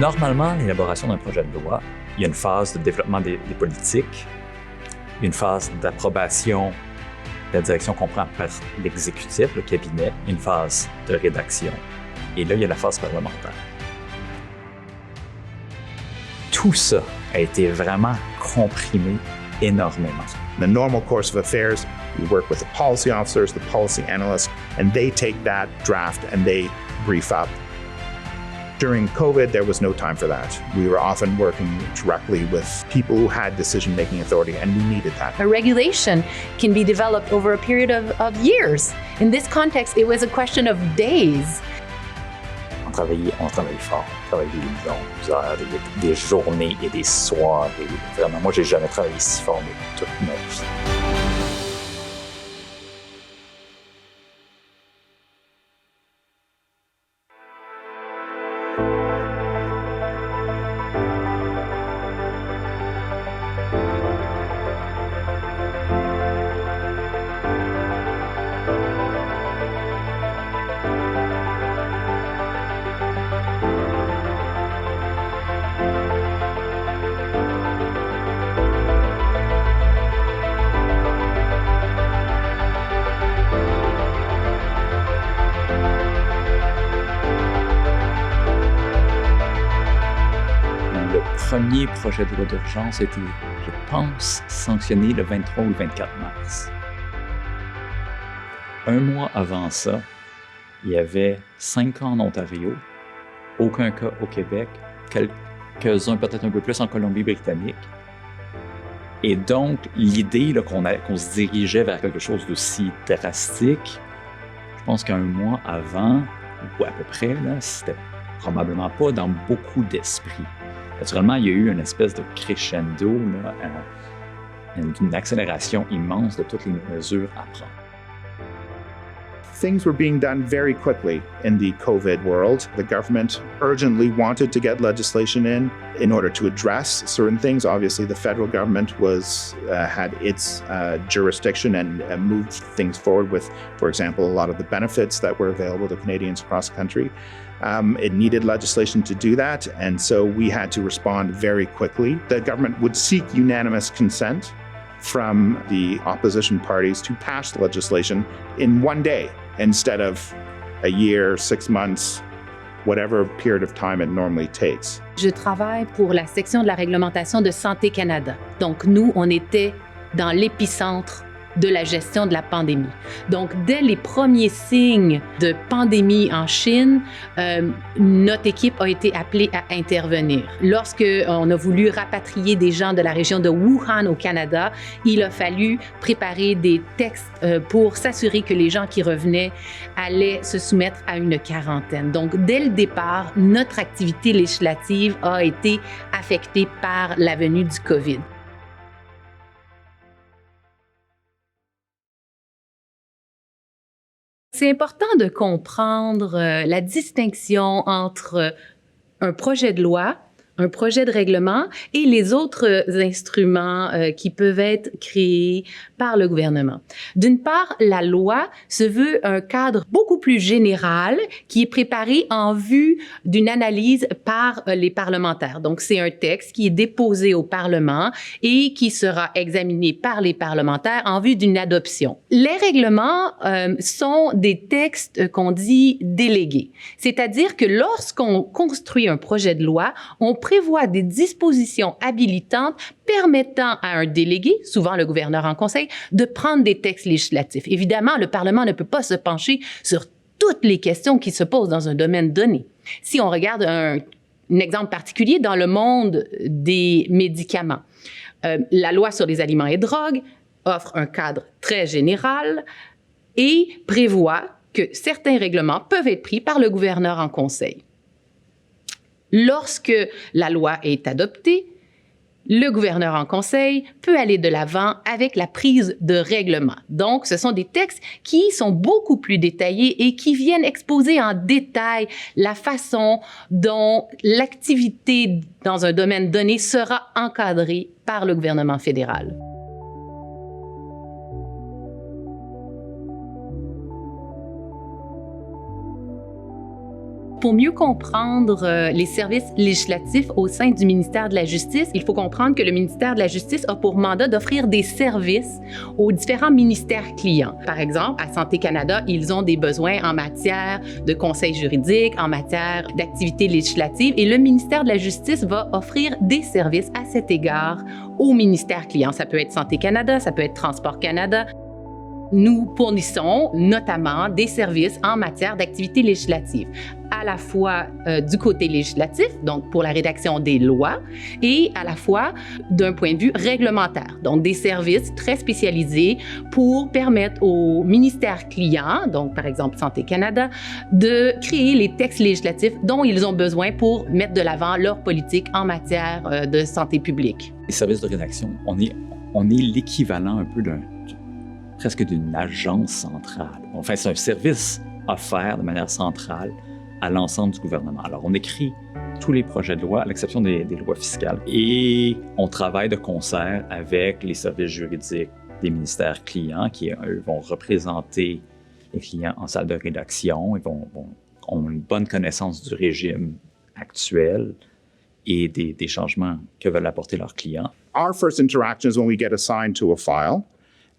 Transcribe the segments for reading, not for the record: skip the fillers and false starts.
Normalement, l'élaboration d'un projet de loi, il y a une phase de développement des politiques, une phase d'approbation de la direction qu'on prend par l'exécutif, le cabinet, une phase de rédaction, et là, il y a la phase parlementaire. Tout ça a été vraiment comprimé énormément. In the normal course of affairs, we work with the policy officers, the policy analysts, and they take that draft and they brief up. During COVID, there was no time for that. We were often working directly with people who had decision-making authority, and we needed that. A regulation can be developed over a period of years. In this context, it was a question of days. On travaillait fort, on travaillait des longues heures, des journées et des soirs. Et vraiment, moi, j'ai jamais travaillé si fort de toute ma vie. Le premier projet de loi d'urgence a été, je pense, sanctionné le 23 ou le 24 mars. Un mois avant ça, il y avait 5 cas en Ontario, aucun cas au Québec, quelques-uns peut-être un peu plus en Colombie-Britannique. Et donc, l'idée qu'on se dirigeait vers quelque chose d'aussi drastique, je pense qu'un mois avant, ou à peu près, là, c'était probablement pas dans beaucoup d'esprits. Naturellement, il y a eu une espèce de crescendo, une accélération immense de toutes les mesures à prendre. Things were being done very quickly in the COVID world. The government urgently wanted to get legislation in order to address certain things. Obviously, the federal government had its jurisdiction and moved things forward with, for example, a lot of the benefits that were available to Canadians across the country. It needed legislation to do that, and so we had to respond very quickly. The government would seek unanimous consent from the opposition parties to pass legislation in one day instead of a year, 6 months, whatever period of time it normally takes. Je travaille pour la section de la réglementation de Santé Canada. Donc, nous, on était dans l'épicentre de la gestion de la pandémie. Donc, dès les premiers signes de pandémie en Chine, notre équipe a été appelée à intervenir. Lorsque on a voulu rapatrier des gens de la région de Wuhan au Canada, il a fallu préparer des textes pour s'assurer que les gens qui revenaient allaient se soumettre à une quarantaine. Donc, dès le départ, notre activité législative a été affectée par la venue du COVID. C'est important de comprendre la distinction entre un projet de loi, un projet de règlement et les autres instruments qui peuvent être créés par le gouvernement. D'une part, la loi se veut un cadre beaucoup plus général qui est préparé en vue d'une analyse par les parlementaires. Donc, c'est un texte qui est déposé au Parlement et qui sera examiné par les parlementaires en vue d'une adoption. Les règlements sont des textes qu'on dit délégués. C'est-à-dire que lorsqu'on construit un projet de loi, on prévoit des dispositions habilitantes permettant à un délégué, souvent le gouverneur en conseil, de prendre des textes législatifs. Évidemment, le Parlement ne peut pas se pencher sur toutes les questions qui se posent dans un domaine donné. Si on regarde un exemple particulier dans le monde des médicaments, la loi sur les aliments et drogues offre un cadre très général et prévoit que certains règlements peuvent être pris par le gouverneur en conseil. Lorsque la loi est adoptée, le gouverneur en conseil peut aller de l'avant avec la prise de règlement. Donc, ce sont des textes qui sont beaucoup plus détaillés et qui viennent exposer en détail la façon dont l'activité dans un domaine donné sera encadrée par le gouvernement fédéral. Pour mieux comprendre les services législatifs au sein du ministère de la Justice, il faut comprendre que le ministère de la Justice a pour mandat d'offrir des services aux différents ministères clients. Par exemple, à Santé Canada, ils ont des besoins en matière de conseil juridique, en matière d'activités législatives, et le ministère de la Justice va offrir des services à cet égard aux ministères clients. Ça peut être Santé Canada, ça peut être Transport Canada. Nous fournissons notamment des services en matière d'activités législatives, à la fois du côté législatif, donc pour la rédaction des lois, et à la fois d'un point de vue réglementaire, donc des services très spécialisés pour permettre aux ministères clients, donc par exemple Santé Canada, de créer les textes législatifs dont ils ont besoin pour mettre de l'avant leur politique en matière de santé publique. Les services de rédaction, on est l'équivalent un peu presque d'une agence centrale. Enfin, c'est un service offert de manière centrale à l'ensemble du gouvernement. Alors, on écrit tous les projets de loi, à l'exception des lois fiscales, et on travaille de concert avec les services juridiques des ministères clients qui, eux, vont représenter les clients en salle de rédaction, ils ont une bonne connaissance du régime actuel et des changements que veulent apporter leurs clients. Our first interaction is when we get assigned to a file.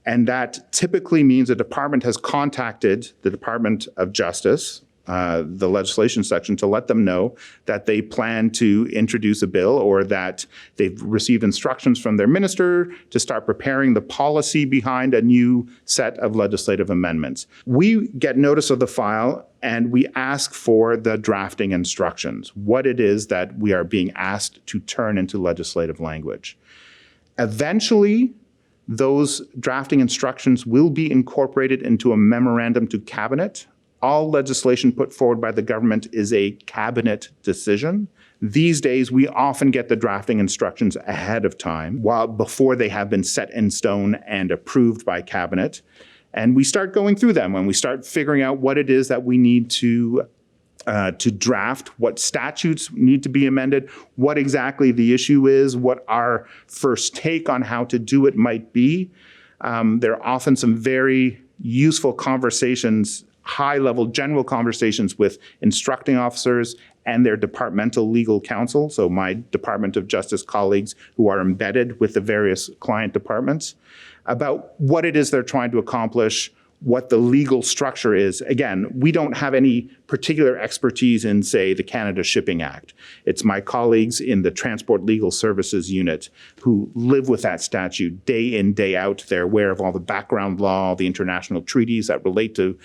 And that typically means the department has contacted the Department of Justice, the legislation section, to let them know that they plan to introduce a bill or that they've received instructions from their minister to start preparing the policy behind a new set of legislative amendments. We get notice of the file and we ask for the drafting instructions, what it is that we are being asked to turn into legislative language. Eventually, those drafting instructions will be incorporated into a memorandum to cabinet. All legislation put forward by the government is a cabinet decision. These days, we often get the drafting instructions ahead of time, before they have been set in stone and approved by cabinet. And we start going through them and we start figuring out what it is that we need to draft, what statutes need to be amended, what exactly the issue is, what our first take on how to do it might be. There are often some very useful conversations, high-level general conversations with instructing officers and their departmental legal counsel, so my Department of Justice colleagues who are embedded with the various client departments, about what it is they're trying to accomplish, what the legal structure is. Again, we don't have any particular expertise in, say, the Canada Shipping Act. It's my colleagues in the Transport Legal Services Unit who live with that statute day in, day out. They're aware of all the background law, the international treaties that relate to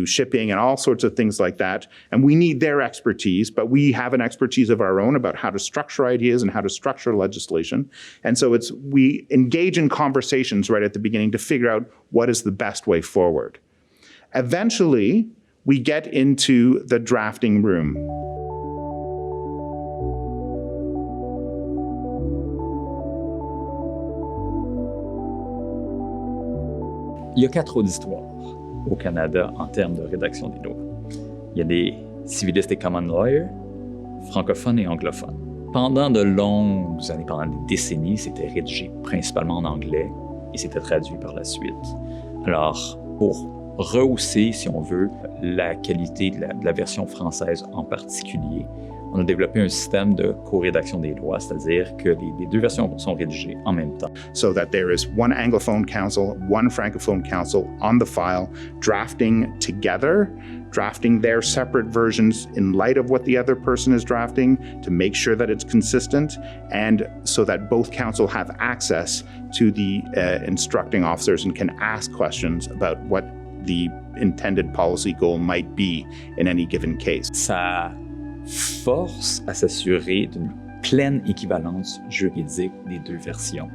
shipping and all sorts of things like that. And we need their expertise, but we have an expertise of our own about how to structure ideas and how to structure legislation. And so we engage in conversations right at the beginning to figure out what is the best way forward. Eventually, we get into the drafting room. Il y a 4 auditoires au Canada en termes de rédaction des lois. Il y a des civilistes et common lawyers, francophones et anglophones. Pendant de longues années, pendant des décennies, c'était rédigé principalement en anglais et c'était traduit par la suite. Alors, pour rehausser, si on veut, la qualité de la version française en particulier, on a développé un système de co-rédaction des lois, c'est-à-dire que les deux versions sont rédigées en même temps. So that there is one Anglophone counsel, one Francophone counsel on the file, drafting together, drafting their separate versions in light of what the other person is drafting to make sure that it's consistent, and so that both counsel have access to the instructing officers and can ask questions about what the intended policy goal might be in any given case. Ça force à s'assurer d'une pleine équivalence juridique des deux versions.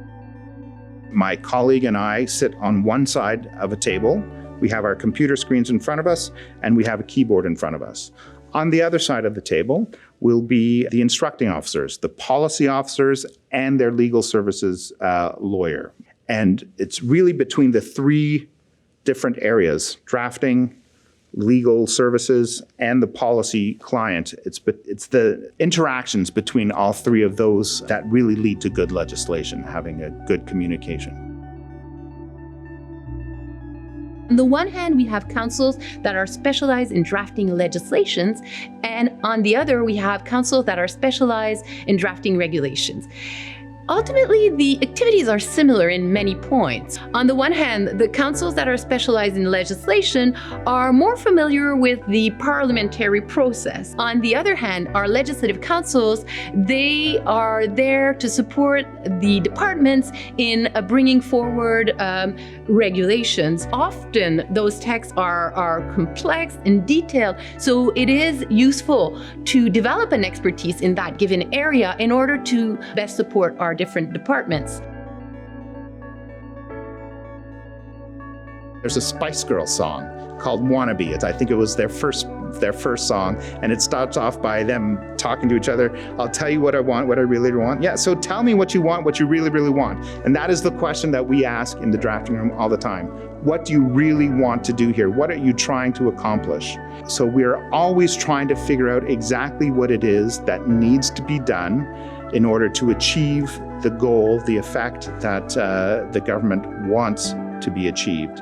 My colleague and I sit on one side of a table. We have our computer screens in front of us, and we have a keyboard in front of us. On the other side of the table will be the instructing officers, the policy officers, and their legal services lawyer. And it's really between the three different areas, drafting, legal services, and the policy client. It's the interactions between all three of those that really lead to good legislation, having a good communication. On the one hand, we have councils that are specialized in drafting legislations, and on the other, we have councils that are specialized in drafting regulations. Ultimately, the activities are similar in many points. On the one hand, the councils that are specialized in legislation are more familiar with the parliamentary process. On the other hand, our legislative councils, they are there to support the departments in bringing forward regulations. Often, those texts are complex and detailed, so it is useful to develop an expertise in that given area in order to best support our different departments. There's a Spice Girls song called Wannabe. I think it was their first song, and it starts off by them talking to each other. I'll tell you what I want, what I really want. Yeah, so tell me what you want, what you really, really want. And that is the question that we ask in the drafting room all the time. What do you really want to do here? What are you trying to accomplish? So we're always trying to figure out exactly what it is that needs to be done in order to achieve the goal, the effect that the government wants to be achieved.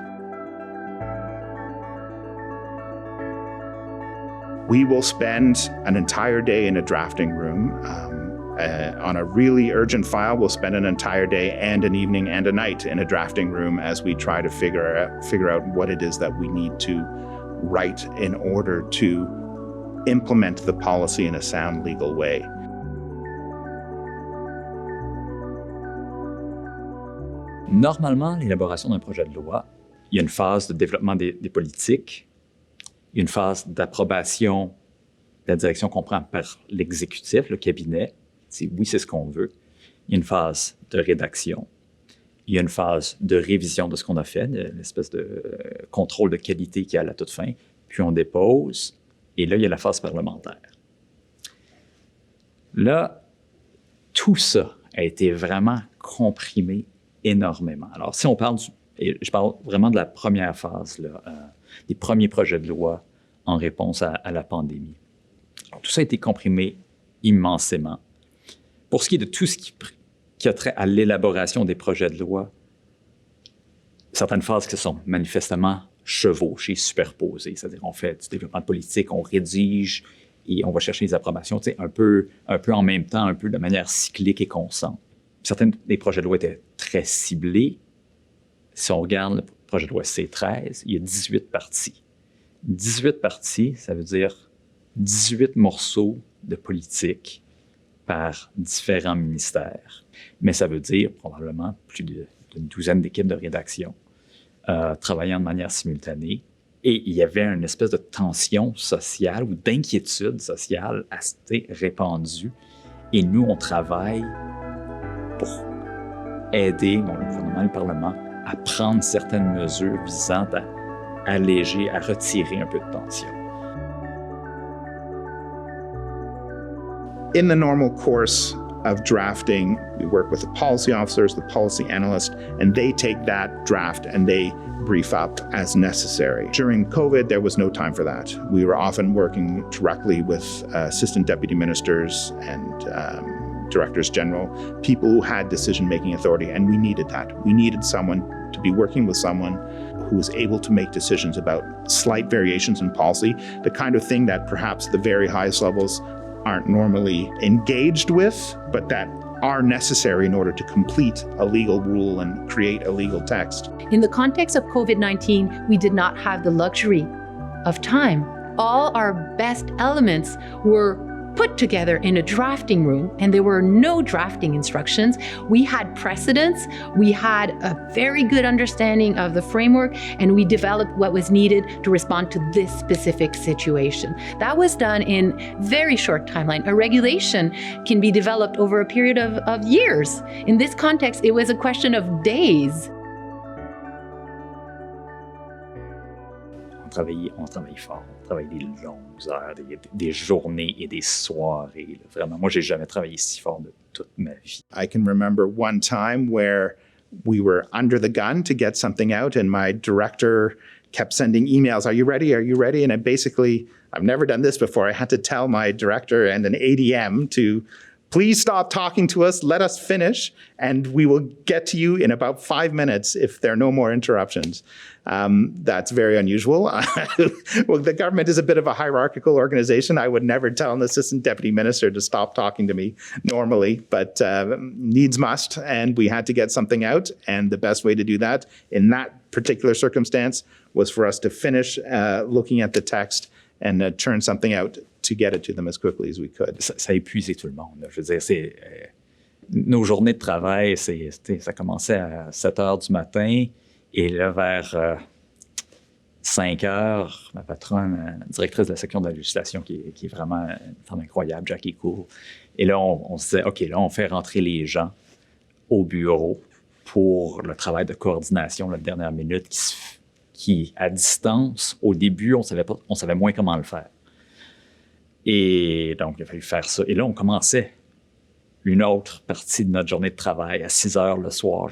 We will spend an entire day in a drafting room. On a really urgent file, we'll spend an entire day and an evening and a night in a drafting room as we try to figure out what it is that we need to write in order to implement the policy in a sound legal way. Normalement, l'élaboration d'un projet de loi, il y a une phase de développement des politiques, il y a une phase d'approbation de la direction qu'on prend par l'exécutif, le cabinet. Oui, c'est ce qu'on veut. Il y a une phase de rédaction. Il y a une phase de révision de ce qu'on a fait, l'espèce de contrôle de qualité qui est à la toute fin. Puis on dépose. Et là, il y a la phase parlementaire. Là, tout ça a été vraiment comprimé énormément. Alors, si on parle et je parle vraiment de la première phase, là, des premiers projets de loi en réponse à la pandémie. Alors, tout ça a été comprimé immensément. Pour ce qui est de tout ce qui a trait à l'élaboration des projets de loi, certaines phases qui sont manifestement chevauchées, superposées, c'est-à-dire on fait du développement politique, on rédige et on va chercher les approbations, un peu en même temps, un peu de manière cyclique et constante. Certains des projets de loi étaient très ciblés. Si on regarde le projet de loi C-13, il y a 18 parties. 18 parties, ça veut dire 18 morceaux de politique par différents ministères. Mais ça veut dire probablement plus d'une douzaine d'équipes de rédaction travaillant de manière simultanée. Et il y avait une espèce de tension sociale ou d'inquiétude sociale assez répandue. Et nous, on travaille pour aider le gouvernement et le Parlement à prendre certaines mesures visant à alléger, à retirer un peu de tension. In the normal course of drafting, we work with the policy officers, the policy analysts, and they take that draft and they brief up as necessary. During COVID, there was no time for that. We were often working directly with assistant deputy ministers and directors general, people who had decision-making authority, and we needed that. We needed someone to be working with someone who was able to make decisions about slight variations in policy, the kind of thing that perhaps the very highest levels aren't normally engaged with, but that are necessary in order to complete a legal rule and create a legal text. In the context of COVID-19, we did not have the luxury of time. All our best elements were put together in a drafting room, and there were no drafting instructions. We had precedents, we had a very good understanding of the framework, and we developed what was needed to respond to this specific situation. That was done in very short timeline. A regulation can be developed over a period of years. In this context, it was a question of days. On travaille fort, on travaille des longues heures, des journées et des soirées. Là. Vraiment, moi, j'ai jamais travaillé si fort de toute ma vie. I can remember one time where we were under the gun to get something out, and my director kept sending emails, "Are you ready? Are you ready?" And I've never done this before. I had to tell my director and an ADM to please stop talking to us, let us finish, and we will get to you in about 5 minutes if there are no more interruptions. That's very unusual. Well, the government is a bit of a hierarchical organization. I would never tell an assistant deputy minister to stop talking to me normally, but needs must, and we had to get something out, and the best way to do that in that particular circumstance was for us to finish looking at the text and turn something out to get it to them as quickly as we could. Ça a épuisé tout le monde. Là. Je veux dire, nos journées de travail, ça commençait à 7 heures du matin et là, vers 5 heures, ma patronne, la directrice de la section de la législation, qui est vraiment une femme incroyable, Jackie Cool, et là, on se disait, OK, là, on fait rentrer les gens au bureau pour le travail de coordination, la dernière minute, qui, à distance, au début, on savait moins comment le faire. Et donc, il a fallu faire ça. Et là, on commençait une autre partie de notre journée de travail à 6 heures le soir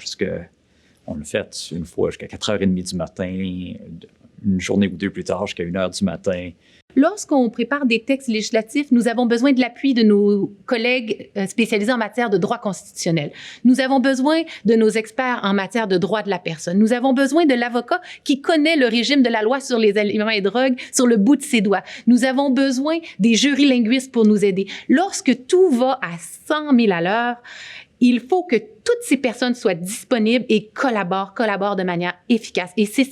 on l'a fait une fois jusqu'à 4h30 du matin, une journée ou deux plus tard jusqu'à 1h du matin. Lorsqu'on prépare des textes législatifs, nous avons besoin de l'appui de nos collègues spécialisés en matière de droit constitutionnel. Nous avons besoin de nos experts en matière de droit de la personne. Nous avons besoin de l'avocat qui connaît le régime de la loi sur les aliments et drogues sur le bout de ses doigts. Nous avons besoin des jurilinguistes pour nous aider. Lorsque tout va à 100 000 à l'heure, il faut que toutes ces personnes soient disponibles et collaborent de manière efficace. Et c'est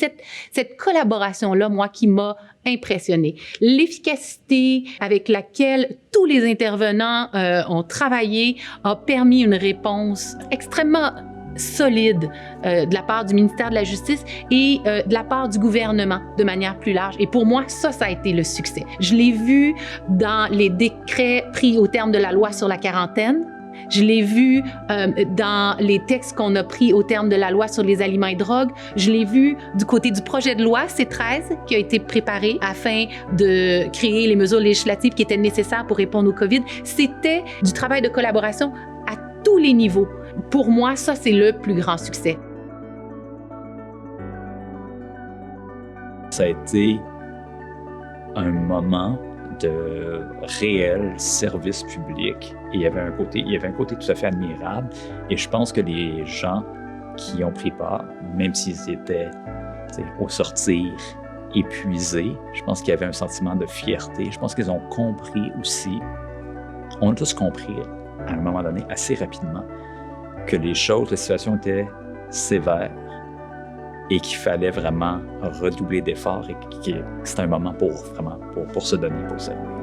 cette collaboration-là, moi, qui m'a impressionnée. L'efficacité avec laquelle tous les intervenants ont travaillé a permis une réponse extrêmement solide de la part du ministère de la Justice et de la part du gouvernement de manière plus large. Et pour moi, ça a été le succès. Je l'ai vu dans les décrets pris au terme de la loi sur la quarantaine. Je l'ai vu dans les textes qu'on a pris au terme de la loi sur les aliments et drogues. Je l'ai vu du côté du projet de loi C-13 qui a été préparé afin de créer les mesures législatives qui étaient nécessaires pour répondre au COVID. C'était du travail de collaboration à tous les niveaux. Pour moi, ça, c'est le plus grand succès. Ça a été un moment de réel service public. Et il y avait un côté tout à fait admirable. Et je pense que les gens qui ont pris part, même s'ils étaient au sortir épuisés, je pense qu'il y avait un sentiment de fierté. Je pense qu'ils ont compris aussi, on a tous compris à un moment donné, assez rapidement, que la situation était sévère et qu'il fallait vraiment redoubler d'efforts et que c'était un moment pour se donner, pour servir.